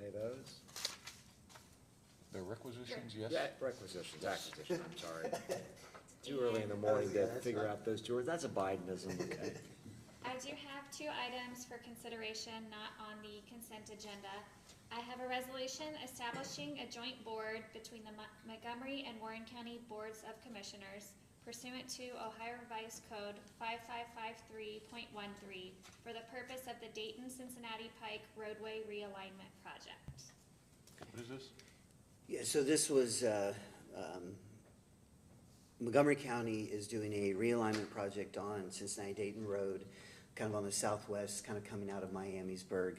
any of those? The requisitions, yes? Yeah, requisitions, acquisition, I'm sorry. Too early in the morning to figure out those two words. That's a Bidenism, okay? I do have 2 items for consideration not on the consent agenda. I have a resolution establishing a joint board between the Montgomery and Warren County Boards of Commissioners pursuant to Ohio Revised Code 5553.13 for the purpose of the Dayton-Cincinnati Pike roadway realignment project. What is this? Yeah, so this was, Montgomery County is doing a realignment project on Cincinnati-Dayton Road, kind of on the southwest, kind of coming out of Miamisburg.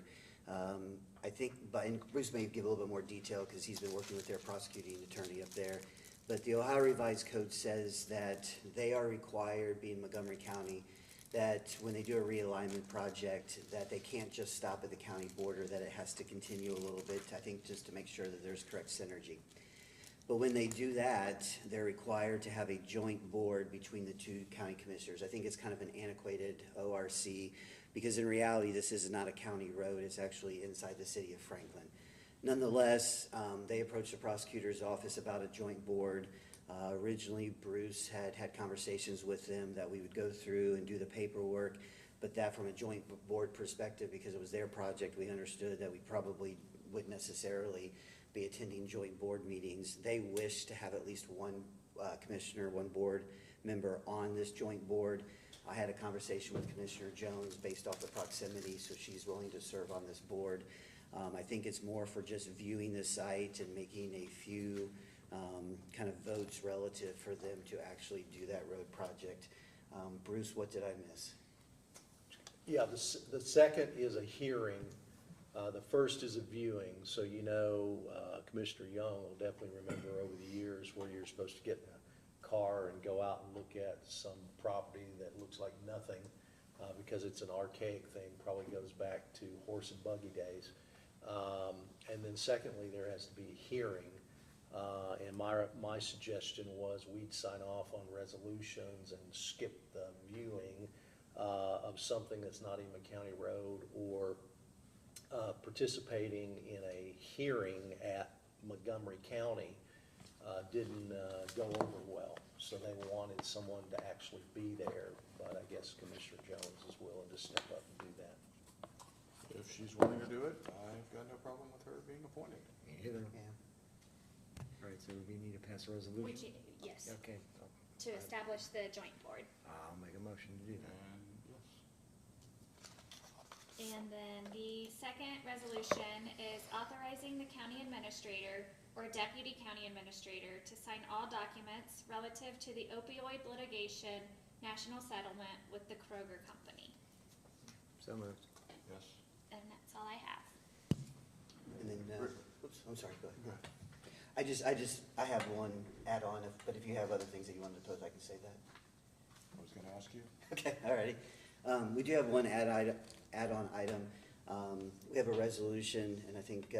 I think, and Bruce may give a little bit more detail because he's been working with their prosecuting attorney up there. But the Ohio Revised Code says that they are required, being Montgomery County, that when they do a realignment project, that they can't just stop at the county border, that it has to continue a little bit, I think, just to make sure that there's correct synergy. But when they do that, they're required to have a joint board between the 2 county commissioners. I think it's kind of an antiquated ORC, because in reality, this is not a county road, it's actually inside the city of Franklin. Nonetheless, they approached the prosecutor's office about a joint board. Originally, Bruce had conversations with them that we would go through and do the paperwork, but that from a joint board perspective, because it was their project, we understood that we probably wouldn't necessarily be attending joint board meetings. They wish to have at least one commissioner, one board member on this joint board. I had a conversation with Commissioner Jones based off the proximity, so she's willing to serve on this board. I think it's more for just viewing the site and making a few kind of votes relative for them to actually do that road project. Bruce, what did I miss? Yeah, the second is a hearing. The first is a viewing, so you know Commissioner Young will definitely remember over the years where you're supposed to get in a car and go out and look at some property that looks like nothing because it's an archaic thing, probably goes back to horse and buggy days. And then secondly, there has to be a hearing. And my suggestion was we'd sign off on resolutions and skip the viewing of something that's not even a county road or participating in a hearing at Montgomery County didn't go over well. So they wanted someone to actually be there, but I guess Commissioner Jones is willing to step up and do that. If she's willing to do it, I've got no problem with her being appointed. Me either. Yeah. All right, so we need to pass a resolution? Yes, Okay, to establish the joint board. I'll make a motion to do that. And yes. And then the second resolution is authorizing the county administrator or deputy county administrator to sign all documents relative to the opioid litigation national settlement with the Kroger Company. So moved. Yes. And that's all I have. And then, oops, I'm sorry, go ahead. Go ahead. I have one add-on, but if you have other things that you wanted to pose, I can say that. I was gonna ask you. Okay, all righty. We do have one add-on item. We have a resolution, and I think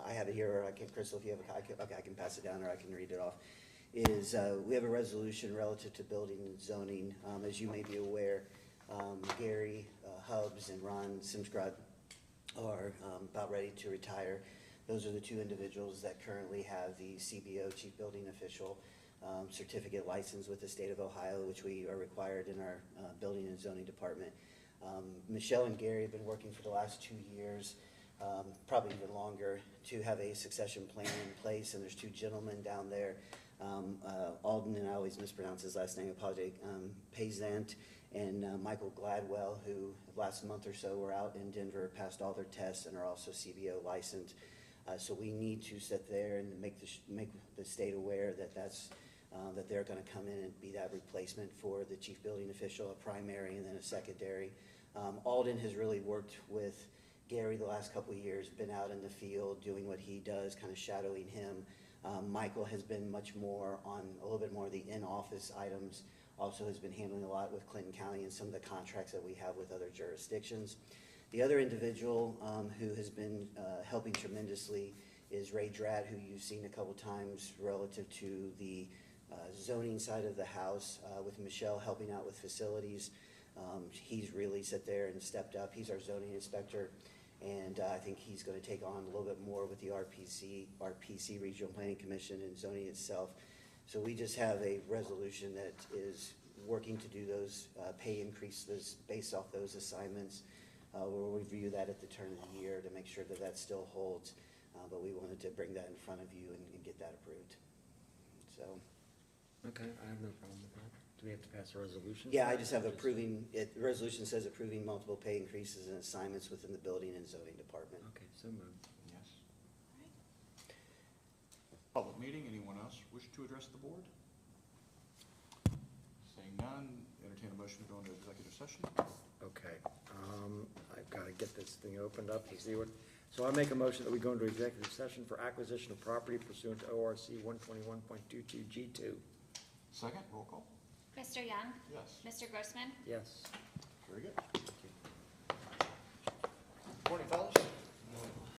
I have it here, or I can, Crystal, if you have I can pass it down, or I can read it off. We have a resolution relative to building and zoning. As you may be aware, Gary Hubbs and Ron Simsgrad are about ready to retire. Those are the 2 individuals that currently have the CBO, Chief Building Official, certificate license with the state of Ohio, which we are required in our building and zoning department. Michelle and Gary have been working for the last 2 years, probably even longer, to have a succession plan in place, and there's 2 gentlemen down there, Alden, and I always mispronounce his last name, apologize, Payzant, and Michael Gladwell, who last month or so were out in Denver, passed all their tests, and are also CBO licensed. So we need to sit there and make the state aware that that they're going to come in and be that replacement for the chief building official, a primary and then a secondary. Alden has really worked with Gary the last couple of years, been out in the field doing what he does, kind of shadowing him. Michael has been much more on a little bit more of the in-office items, also has been handling a lot with Clinton County and some of the contracts that we have with other jurisdictions. The other individual who has been helping tremendously is Ray Dratt, who you've seen a couple times relative to the zoning side of the house, with Michelle helping out with facilities. He's really sat there and stepped up. He's our zoning inspector. And I think he's gonna take on a little bit more with the RPC, Regional Planning Commission, and zoning itself. So we just have a resolution that is working to do those pay increases based off those assignments. We'll review that at the turn of the year to make sure that that still holds. But we wanted to bring that in front of you and get that approved. So, Okay, I have no problem with that. Do we have to pass a resolution? yeah, I just have approving, the resolution says approving multiple pay increases and assignments within the building and zoning department. Okay, so moved. Yes. Public meeting, anyone else wish to address the board? Saying none, entertain a motion to go into executive session. Okay, I've gotta get this thing opened up to see what, so I make a motion that we go into executive session for acquisition of property pursuant to ORC 121.22 G2. Second, roll call. Mr. Young? Yes. Mr. Grossman? Yes. Very good. Morning, fellas.